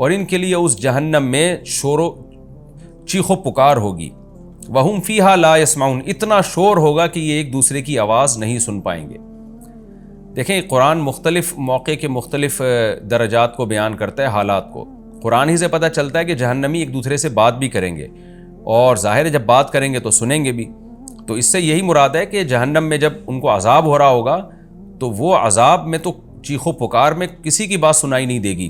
اور ان کے لیے اس جہنم میں شور و چیخ و پکار ہوگی، وَهُمْ فِيهَا لَا يَسْمَعُونَ، اتنا شور ہوگا کہ یہ ایک دوسرے کی آواز نہیں سن پائیں گے۔ دیکھیں قرآن مختلف موقع کے مختلف درجات کو بیان کرتا ہے، حالات کو۔ قرآن ہی سے پتہ چلتا ہے کہ جہنمی ایک دوسرے سے بات بھی کریں گے، اور ظاہر ہے جب بات کریں گے تو سنیں گے بھی۔ تو اس سے یہی مراد ہے کہ جہنم میں جب ان کو عذاب ہو رہا ہوگا تو وہ عذاب میں تو چیخ و پکار میں کسی کی بات سنائی نہیں دے گی،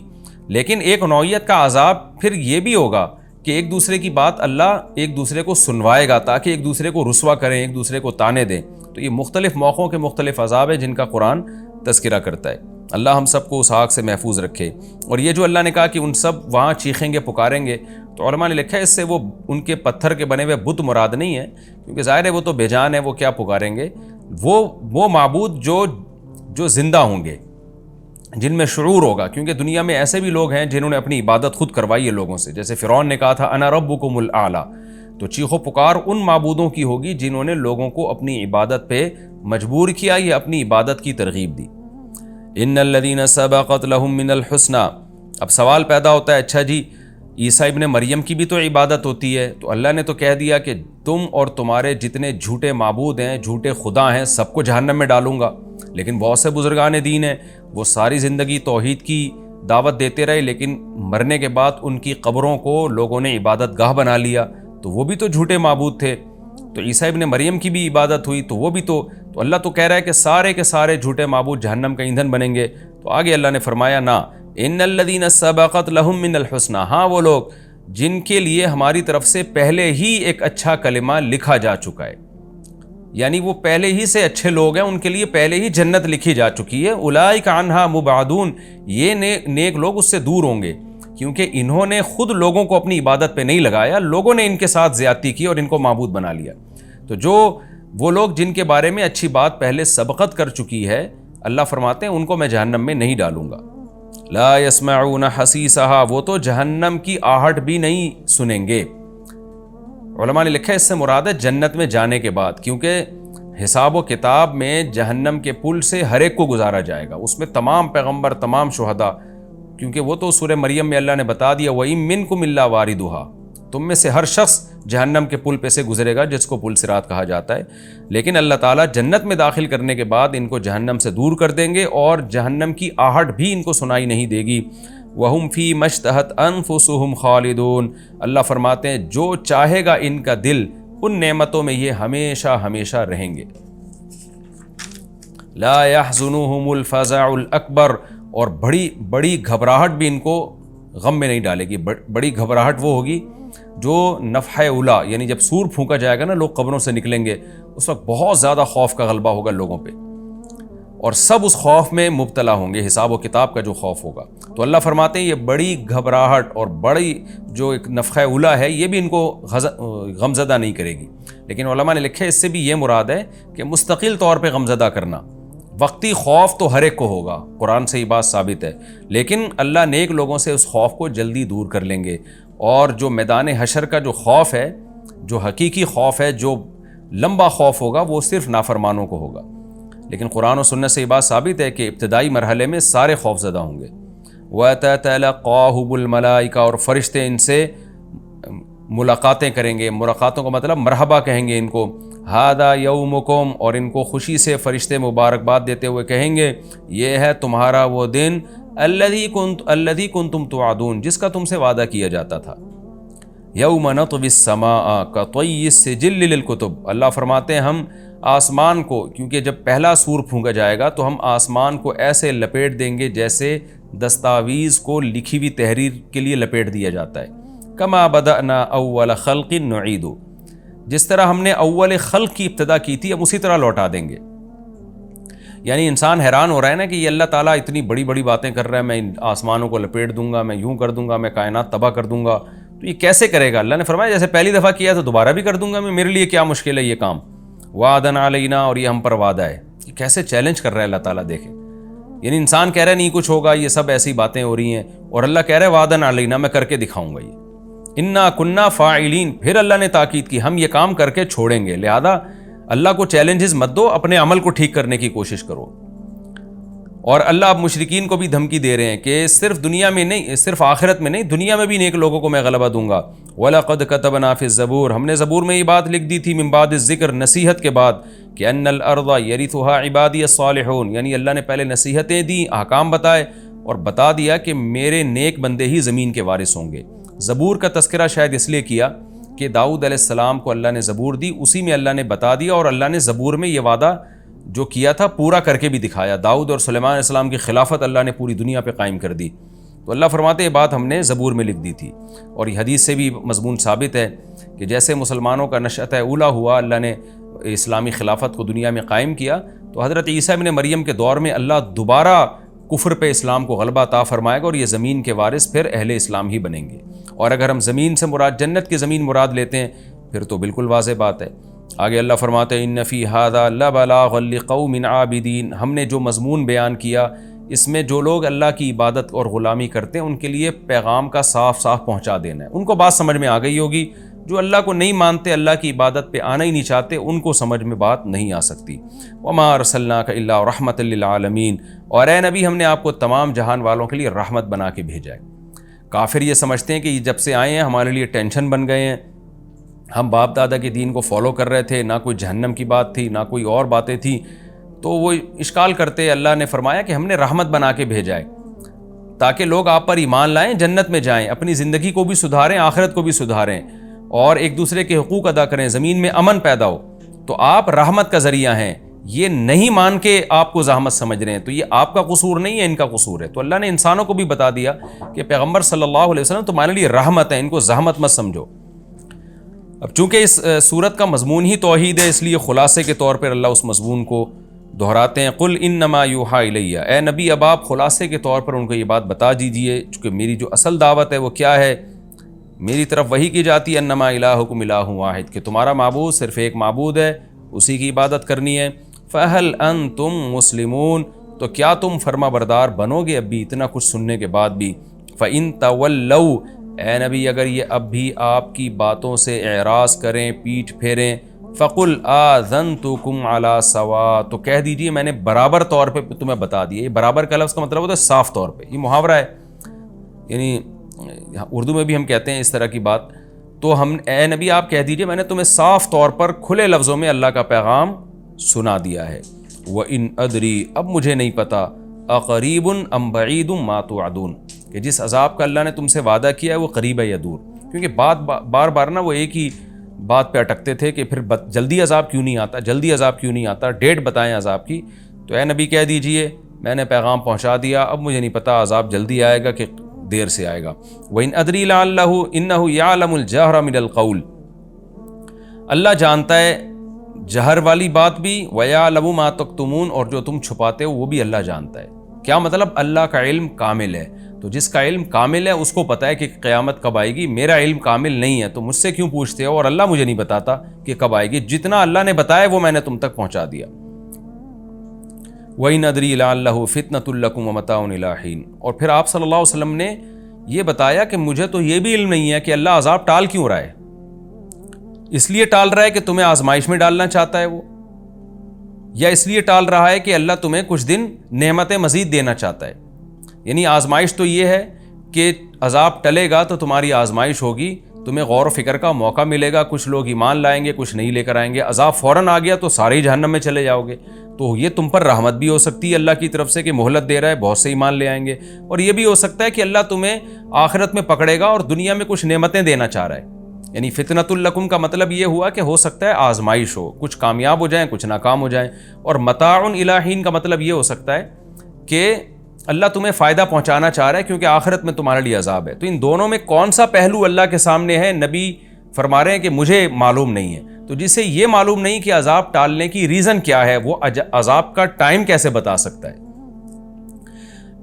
لیکن ایک نوعیت کا عذاب پھر یہ بھی ہوگا کہ ایک دوسرے کی بات اللہ ایک دوسرے کو سنوائے گا تاکہ ایک دوسرے کو رسوا کریں، ایک دوسرے کو تانے دیں۔ تو یہ مختلف موقعوں کے مختلف عذاب ہیں جن کا قرآن تذکرہ کرتا ہے۔ اللہ ہم سب کو اس آگ سے محفوظ رکھے۔ اور یہ جو اللہ نے کہا کہ ان سب وہاں چیخیں گے پکاریں گے، تو علماء نے لکھا ہے اس سے وہ ان کے پتھر کے بنے ہوئے بت مراد نہیں ہے، کیونکہ ظاہر ہے وہ تو بے جان ہے، وہ کیا پکاریں گے؟ وہ معبود جو زندہ ہوں گے، جن میں شعور ہوگا، کیونکہ دنیا میں ایسے بھی لوگ ہیں جنہوں نے اپنی عبادت خود کروائی ہے لوگوں سے، جیسے فرعون نے کہا تھا انا ربکم الاعلی۔ تو چیخ و پکار ان معبودوں کی ہوگی جنہوں نے لوگوں کو اپنی عبادت پہ مجبور کیا یا اپنی عبادت کی ترغیب دی۔ ان الذین سبقت لہم من الحسنی۔ اب سوال پیدا ہوتا ہے، اچھا جی عیسیٰ ابن مریم کی بھی تو عبادت ہوتی ہے، تو اللہ نے تو کہہ دیا کہ تم اور تمہارے جتنے جھوٹے معبود ہیں، جھوٹے خدا ہیں، سب کو جہنم میں ڈالوں گا۔ لیکن بہت سے بزرگان دین ہیں، وہ ساری زندگی توحید کی دعوت دیتے رہے، لیکن مرنے کے بعد ان کی قبروں کو لوگوں نے عبادت گاہ بنا لیا، تو وہ بھی تو جھوٹے معبود تھے۔ تو عیسیٰ ابن مریم کی بھی عبادت ہوئی، تو وہ بھی تو اللہ تو کہہ رہا ہے کہ سارے کے سارے جھوٹے معبود جہنم کا ایندھن بنیں گے۔ تو آگے اللہ نے فرمایا نا ان الذین سبقت لہم من الحسنی، ہاں وہ لوگ جن کے لیے ہماری طرف سے پہلے ہی ایک اچھا کلمہ لکھا جا چکا ہے، یعنی وہ پہلے ہی سے اچھے لوگ ہیں، ان کے لیے پہلے ہی جنت لکھی جا چکی ہے۔ اولئک عنہا مبعدون، یہ نیک لوگ اس سے دور ہوں گے، کیونکہ انہوں نے خود لوگوں کو اپنی عبادت پہ نہیں لگایا، لوگوں نے ان کے ساتھ زیادتی کی اور ان کو معبود بنا لیا۔ تو جو وہ لوگ جن کے بارے میں اچھی بات پہلے سبقت کر چکی ہے، اللہ فرماتے ہیں ان کو میں جہنم میں نہیں ڈالوں گا۔ لا يسمعون حسیسہا، وہ تو جہنم کی آہٹ بھی نہیں سنیں گے۔ علماء نے لکھا ہے اس سے مراد ہے جنت میں جانے کے بعد، کیونکہ حساب و کتاب میں جہنم کے پل سے ہر ایک کو گزارا جائے گا، اس میں تمام پیغمبر، تمام شہداء، کیونکہ وہ تو سورہ مریم میں اللہ نے بتا دیا وَإِن مِّنكُمْ إِلَّا وَارِدُهَا، تم میں سے ہر شخص جہنم کے پل پہ سے گزرے گا، جس کو پل صراط کہا جاتا ہے۔ لیکن اللہ تعالیٰ جنت میں داخل کرنے کے بعد ان کو جہنم سے دور کر دیں گے، اور جہنم کی آہٹ بھی ان کو سنائی نہیں دے گی۔ وَهُمْ فِي مَا اشْتَهَتْ أَنفُسُهُمْ خَالِدُونَ، اللہ فرماتے ہیں جو چاہے گا ان کا دل، ان نعمتوں میں یہ ہمیشہ ہمیشہ رہیں گے۔ لا يحزنهم الفزع الأكبر، اور بڑی گھبراہٹ بھی ان کو غم میں نہیں ڈالے گی۔ بڑی گھبراہٹ وہ ہوگی جو نفحہ اولا، یعنی جب سور پھونکا جائے گا نا، لوگ قبروں سے نکلیں گے، اس وقت بہت زیادہ خوف کا غلبہ ہوگا لوگوں پہ، اور سب اس خوف میں مبتلا ہوں گے، حساب و کتاب کا جو خوف ہوگا۔ تو اللہ فرماتے ہیں یہ بڑی گھبراہٹ اور بڑی جو ایک نفخہ اولا ہے، یہ بھی ان کو غمزدہ نہیں کرے گی۔ لیکن علماء نے لکھے اس سے بھی یہ مراد ہے کہ مستقل طور پہ غمزدہ کرنا، وقتی خوف تو ہر ایک کو ہوگا، قرآن سے یہ بات ثابت ہے، لیکن اللہ نیک لوگوں سے اس خوف کو جلدی دور کر لیں گے۔ اور جو میدان حشر کا جو خوف ہے، جو حقیقی خوف ہے، جو لمبا خوف ہوگا، وہ صرف نافرمانوں کو ہوگا۔ لیکن قرآن و سنت سے یہ بات ثابت ہے کہ ابتدائی مرحلے میں سارے خوف زدہ ہوں گے۔ وَتَتَلَقَّاهُمُ الْمَلَائِكَةُ، اور فرشتے ان سے ملاقاتیں کریں گے، ملاقاتوں کا مطلب مرحبا کہیں گے ان کو، هَذَا يَوْمُكُمْ، اور ان کو خوشی سے فرشتے مبارکباد دیتے ہوئے کہیں گے یہ ہے تمہارا وہ دن الذی کنتم توعدون، جس کا تم سے وعدہ کیا جاتا تھا۔ یوم نطوی السماء کطی السجل للکتب، اللہ فرماتے ہیں ہم آسمان کو، کیونکہ جب پہلا سور پھونکا جائے گا تو ہم آسمان کو ایسے لپیٹ دیں گے جیسے دستاویز کو لکھی ہوئی تحریر کے لیے لپیٹ دیا جاتا ہے۔ کما بدأنا اول خلق نعید، جس طرح ہم نے اول خلق کی ابتدا کی تھی ہم اسی طرح لوٹا دیں گے۔ یعنی انسان حیران ہو رہا ہے نا کہ یہ اللہ تعالیٰ اتنی بڑی بڑی باتیں کر رہا ہے، میں آسمانوں کو لپیٹ دوں گا، میں یوں کر دوں گا، میں کائنات تباہ کر دوں گا، تو یہ کیسے کرے گا؟ اللہ نے فرمایا جیسے پہلی دفعہ کیا تو دوبارہ بھی کر دوں گا میں، میرے لیے کیا مشکل ہے یہ کام۔ وعدن علینا، اور یہ ہم پر وعدہ ہے۔ یہ کیسے چیلنج کر رہا ہے اللہ تعالیٰ، دیکھیں، یعنی انسان کہہ رہا ہے نہیں کچھ ہوگا، یہ سب ایسی باتیں ہو رہی ہیں، اور اللہ کہہ رہا ہے وعدن علینا، میں کر کے دکھاؤں گا یہ۔ انا کننا فاعلین، پھر اللہ نے تاکید کی ہم یہ کام کر کے چھوڑیں گے، لہذا اللہ کو چیلنجز مت دو، اپنے عمل کو ٹھیک کرنے کی کوشش کرو۔ اور اللہ اب مشرکین کو بھی دھمکی دے رہے ہیں کہ صرف دنیا میں نہیں، صرف آخرت میں نہیں، دنیا میں بھی نیک لوگوں کو میں غلبہ دوں گا۔ وَلَقَدْ كَتَبْنَا فِي الزَّبُورِ، ہم نے زبور میں یہ بات لکھ دی تھی من بعد الذکر، نصیحت کے بعد، کہ ان الارض یرثها عبادی الصالحون، یعنی اللہ نے پہلے نصیحتیں دی، احکام بتائے اور بتا دیا کہ میرے نیک بندے ہی زمین کے وارث ہوں گے۔ زبور کا تذکرہ شاید اس لیے کیا کہ داؤد علیہ السلام کو اللہ نے زبور دی، اسی میں اللہ نے بتا دیا، اور اللہ نے زبور میں یہ وعدہ جو کیا تھا پورا کر کے بھی دکھایا۔ داؤد اور سلیمان علیہ السلام کی خلافت اللہ نے پوری دنیا پہ قائم کر دی، تو اللہ فرماتے ہیں یہ بات ہم نے زبور میں لکھ دی تھی۔ اور یہ حدیث سے بھی مضمون ثابت ہے کہ جیسے مسلمانوں کا نشأۃ اولیٰ ہوا، اللہ نے اسلامی خلافت کو دنیا میں قائم کیا، تو حضرت عیسیٰ ابن مریم کے دور میں اللہ دوبارہ کفر پہ اسلام کو غلبہ عطا فرمائے گا، اور یہ زمین کے وارث پھر اہل اسلام ہی بنیں گے۔ اور اگر ہم زمین سے مراد جنت کی زمین مراد لیتے ہیں پھر تو بالکل واضح بات ہے۔ آگے اللہ فرماتے ہیں ان فی ھذا لبلاغا لقوم عابدین، ہم نے جو مضمون بیان کیا اس میں جو لوگ اللہ کی عبادت اور غلامی کرتے ہیں ان کے لیے پیغام کا صاف صاف پہنچا دینا ہے۔ ان کو بات سمجھ میں آ گئی ہوگی، جو اللہ کو نہیں مانتے، اللہ کی عبادت پہ آنا ہی نہیں چاہتے، ان کو سمجھ میں بات نہیں آ سکتی۔ وما ارسلناک الا رحمۃ للعالمین، اور اے نبی ہم نے آپ کو تمام جہان والوں کے لیے رحمت بنا کے بھیجا ہے۔ کافر یہ سمجھتے ہیں کہ جب سے آئے ہیں ہمارے لیے ٹینشن بن گئے ہیں، ہم باپ دادا کے دین کو فالو کر رہے تھے، نہ کوئی جہنم کی بات تھی نہ کوئی اور باتیں تھیں، تو وہ اشکال کرتے، اللہ نے فرمایا کہ ہم نے رحمت بنا کے بھیجا ہے تاکہ لوگ آپ پر ایمان لائیں، جنت میں جائیں، اپنی زندگی کو بھی سدھاریں، آخرت کو بھی سدھاریں، اور ایک دوسرے کے حقوق ادا کریں، زمین میں امن پیدا ہو۔ تو آپ رحمت کا ذریعہ ہیں، یہ نہیں مان کے آپ کو زحمت سمجھ رہے ہیں، تو یہ آپ کا قصور نہیں ہے، ان کا قصور ہے۔ تو اللہ نے انسانوں کو بھی بتا دیا کہ پیغمبر صلی اللہ علیہ وسلم تمہارے لیے رحمت ہے، ان کو زحمت مت سمجھو۔ اب چونکہ اس صورت کا مضمون ہی توحید ہے، اس لیے خلاصے کے طور پر اللہ اس مضمون کو دہراتے ہیں۔ قل انما یوحی الیہ، اے نبی اب آپ خلاصے کے طور پر ان کو یہ بات بتا دیجئے، چونکہ میری جو اصل دعوت ہے وہ کیا ہے، میری طرف وہی کی جاتی ہے، انما الہکم الہ واحد، کہ تمہارا معبود صرف ایک معبود ہے، اسی کی عبادت کرنی ہے۔ فہل انتم مسلمون، تو کیا تم فرما بردار بنو گے اب بھی اتنا کچھ سننے کے بعد بھی؟ فإن تولوا، اے نبی اگر یہ اب بھی آپ کی باتوں سے اعراض کریں، پیٹھ پھیریں، فقل آذنتکم علی سوا، تو کہہ دیجئے میں نے برابر طور پہ تمہیں بتا دیا۔ یہ برابر کا لفظ کا مطلب ہوتا ہے صاف طور پہ، یہ محاورہ ہے، یعنی اردو میں بھی ہم کہتے ہیں اس طرح کی بات۔ تو ہم اے نبی آپ کہہ دیجئے میں نے تمہیں صاف طور پر کھلے لفظوں میں اللہ کا پیغام سنا دیا ہے۔ وَإِنْ أَدْرِي، اب مجھے نہیں پتا، أَقَرِيبٌ أَمْ بَعِيدٌ مَا تُوعَدُونَ، کہ جس عذاب کا اللہ نے تم سے وعدہ کیا ہے وہ قریب ہے یا دور، کیونکہ بار بار نا وہ ایک ہی بات پہ اٹکتے تھے کہ پھر جلدی عذاب کیوں نہیں آتا، جلدی عذاب کیوں نہیں آتا، ڈیٹ بتائیں عذاب کی۔ تو اے نبی کہہ دیجئے میں نے پیغام پہنچا دیا، اب مجھے نہیں پتا عذاب جلدی آئے گا کہ دیر سے آئے گا۔ وَإِنْ أَدْرِي لَعَلَّهُ إِنَّهُ يَعْلَمُ الْجَهْرَ مِنَ الْقَوْلِ، اللہ جانتا ہے جہر والی بات بھی، وَيَعْلَمُ مَا تَكْتُمُونَ، اور جو تم چھپاتے ہو وہ بھی اللہ جانتا ہے۔ کیا مطلب؟ اللہ کا علم کامل ہے، تو جس کا علم کامل ہے اس کو پتہ ہے کہ قیامت کب آئے گی، میرا علم کامل نہیں ہے تو مجھ سے کیوں پوچھتے ہو، اور اللہ مجھے نہیں بتاتا کہ کب آئے گی، جتنا اللہ نے بتایا وہ میں نے تم تک پہنچا دیا۔ وَإِنْ أَدْرِي لَعَلَّهُ فِتْنَةٌ لَكُمْ وَمَتَاعٌ إِلَىٰ حِينٍ، اور پھر آپ صلی اللہ علیہ وسلم نے یہ بتایا کہ مجھے تو یہ بھی علم نہیں ہے کہ اللہ عذاب ٹال کیوں رہا ہے، اس لیے ٹال رہا ہے کہ تمہیں آزمائش میں ڈالنا چاہتا ہے وہ، یا اس لیے ٹال رہا ہے کہ اللہ تمہیں کچھ دن نعمتیں مزید دینا چاہتا ہے۔ یعنی آزمائش تو یہ ہے کہ عذاب ٹلے گا تو تمہاری آزمائش ہوگی، تمہیں غور و فکر کا موقع ملے گا، کچھ لوگ ایمان لائیں گے، کچھ نہیں لے کر آئیں گے، عذاب فوراً آ گیا تو سارے ہی جہنم میں چلے جاؤ گے، تو یہ تم پر رحمت بھی ہو سکتی ہے اللہ کی طرف سے کہ مہلت دے رہا ہے، بہت سے ایمان لے آئیں گے، اور یہ بھی ہو سکتا ہے کہ اللہ تمہیں آخرت میں پکڑے گا اور دنیا میں کچھ نعمتیں دینا چاہ رہا ہے۔ یعنی فتنۃ لکم کا مطلب یہ ہوا کہ ہو سکتا ہے آزمائش ہو، کچھ کامیاب ہو جائیں کچھ ناکام ہو جائیں، اور متاع الی حین کا مطلب یہ ہو سکتا ہے کہ اللہ تمہیں فائدہ پہنچانا چاہ رہا ہے کیونکہ آخرت میں تمہارے لیے عذاب ہے۔ تو ان دونوں میں کون سا پہلو اللہ کے سامنے ہے؟ نبی فرما رہے ہیں کہ مجھے معلوم نہیں ہے، تو جسے یہ معلوم نہیں کہ عذاب ٹالنے کی ریزن کیا ہے، وہ عذاب کا ٹائم کیسے بتا سکتا ہے؟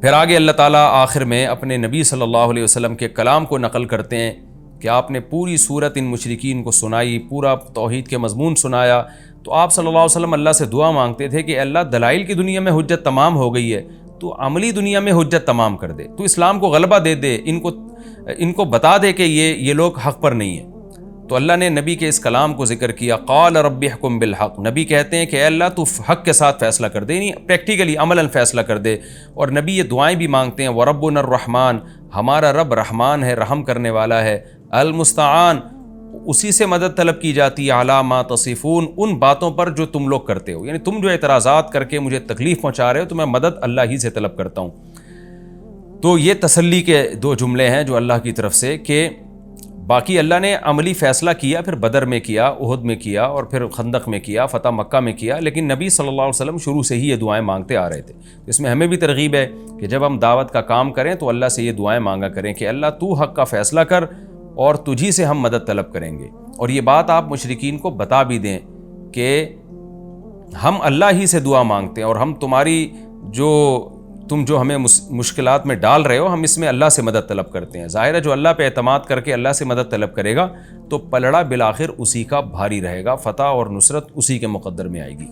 پھر آگے اللہ تعالیٰ آخر میں اپنے نبی صلی اللہ علیہ وسلم کے کلام کو نقل کرتے ہیں کہ آپ نے پوری صورت ان مشرکین کو سنائی، پورا توحید کے مضمون سنایا، تو آپ صلی اللہ علیہ وسلم اللہ سے دعا مانگتے تھے کہ اللہ دلائل کی دنیا میں حجت تمام ہو گئی ہے، تو عملی دنیا میں حجت تمام کر دے، تو اسلام کو غلبہ دے دے، ان کو بتا دے کہ یہ لوگ حق پر نہیں ہیں۔ تو اللہ نے نبی کے اس کلام کو ذکر کیا، قال رب احکم بالحق، نبی کہتے ہیں کہ اے اللہ تو حق کے ساتھ فیصلہ کر دے، یعنی پریکٹیکلی عملاً فیصلہ کر دے۔ اور نبی یہ دعائیں بھی مانگتے ہیں، وَرَبُّنَا الرحمن، ہمارا رب رحمان ہے، رحم کرنے والا ہے، المستعان، اسی سے مدد طلب کی جاتی ہے، علی ما تصفون، ان باتوں پر جو تم لوگ کرتے ہو، یعنی تم جو اعتراضات کر کے مجھے تکلیف پہنچا رہے ہو تو میں مدد اللہ ہی سے طلب کرتا ہوں۔ تو یہ تسلی کے دو جملے ہیں جو اللہ کی طرف سے، کہ باقی اللہ نے عملی فیصلہ کیا، پھر بدر میں کیا، احد میں کیا، اور پھر خندق میں کیا، فتح مکہ میں کیا، لیکن نبی صلی اللہ علیہ وسلم شروع سے ہی یہ دعائیں مانگتے آ رہے تھے۔ اس میں ہمیں بھی ترغیب ہے کہ جب ہم دعوت کا کام کریں تو اللہ سے یہ دعائیں مانگا کریں کہ اللہ تو حق کا فیصلہ کر اور تجھی سے ہم مدد طلب کریں گے۔ اور یہ بات آپ مشرکین کو بتا بھی دیں کہ ہم اللہ ہی سے دعا مانگتے ہیں، اور ہم تم جو ہمیں مشکلات میں ڈال رہے ہو، ہم اس میں اللہ سے مدد طلب کرتے ہیں۔ ظاہر ہے جو اللہ پہ اعتماد کر کے اللہ سے مدد طلب کرے گا تو پلڑا بالآخر اسی کا بھاری رہے گا، فتح اور نصرت اسی کے مقدر میں آئے گی۔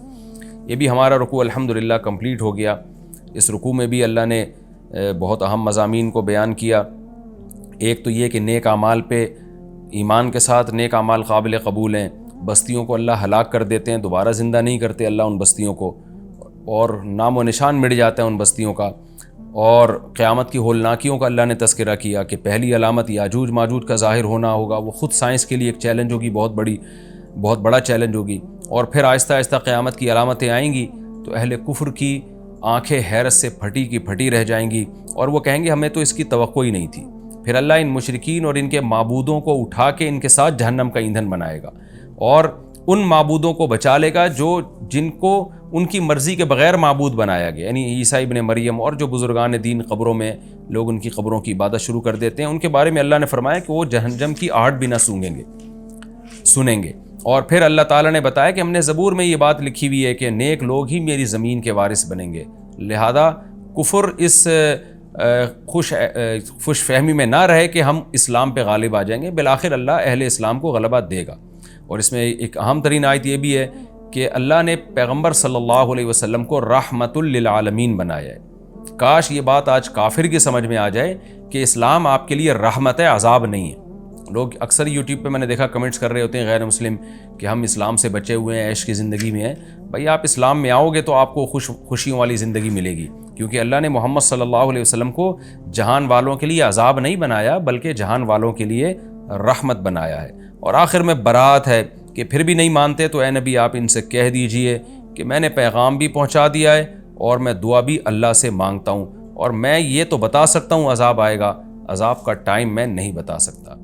یہ بھی ہمارا رکوع الحمدللہ کمپلیٹ ہو گیا۔ اس رکوع میں بھی اللہ نے بہت اہم مضامین کو بیان کیا۔ ایک تو یہ کہ نیک اعمال پہ ایمان کے ساتھ نیک اعمال قابل قبول ہیں، بستیوں کو اللہ ہلاک کر دیتے ہیں، دوبارہ زندہ نہیں کرتے اللہ ان بستیوں کو، اور نام و نشان مٹ جاتا ہے ان بستیوں کا۔ اور قیامت کی ہولناکیوں کا اللہ نے تذکرہ کیا کہ پہلی علامت یاجوج ماجوج کا ظاہر ہونا ہوگا، وہ خود سائنس کے لیے ایک چیلنج ہوگی، بہت بڑا چیلنج ہوگی۔ اور پھر آہستہ آہستہ قیامت کی علامتیں آئیں گی تو اہل کفر کی آنکھیں حیرت سے پھٹی کی پھٹی رہ جائیں گی، اور وہ کہیں گے ہمیں تو اس کی توقع ہی نہیں تھی۔ پھر اللہ ان مشرکین اور ان کے معبودوں کو اٹھا کے ان کے ساتھ جہنم کا ایندھن بنائے گا، اور ان معبودوں کو بچا لے گا جن کو ان کی مرضی کے بغیر معبود بنایا گیا، یعنی عیسیٰ ابن مریم اور جو بزرگان دین قبروں میں لوگ ان کی قبروں کی عبادت شروع کر دیتے ہیں، ان کے بارے میں اللہ نے فرمایا کہ وہ جہنم کی آہٹ بھی نہ سنیں گے۔ اور پھر اللہ تعالیٰ نے بتایا کہ ہم نے زبور میں یہ بات لکھی ہوئی ہے کہ نیک لوگ ہی میری زمین کے وارث بنیں گے، لہذا کفر اس خوش فہمی میں نہ رہے کہ ہم اسلام پہ غالب آ جائیں گے، بالآخر اللہ اہل اسلام کو غلبہ دے گا۔ اور اس میں ایک اہم ترین آیت یہ بھی ہے کہ اللہ نے پیغمبر صلی اللہ علیہ وسلم کو رحمت للعالمین بنایا ہے۔ کاش یہ بات آج کافر کی سمجھ میں آ جائے کہ اسلام آپ کے لیے رحمت ہے، عذاب نہیں ہے۔ لوگ اکثر یوٹیوب پہ میں نے دیکھا کمنٹس کر رہے ہوتے ہیں غیر مسلم کہ ہم اسلام سے بچے ہوئے ہیں، عیش کی زندگی میں ہیں۔ بھائی آپ اسلام میں آؤ گے تو آپ کو خوشیوں والی زندگی ملے گی، کیونکہ اللہ نے محمد صلی اللہ علیہ وسلم کو جہان والوں کے لیے عذاب نہیں بنایا بلکہ جہان والوں کے لیے رحمت بنایا ہے۔ اور آخر میں برات ہے کہ پھر بھی نہیں مانتے تو اے نبی آپ ان سے کہہ دیجئے کہ میں نے پیغام بھی پہنچا دیا ہے اور میں دعا بھی اللہ سے مانگتا ہوں، اور میں یہ تو بتا سکتا ہوں عذاب آئے گا، عذاب کا ٹائم میں نہیں بتا سکتا۔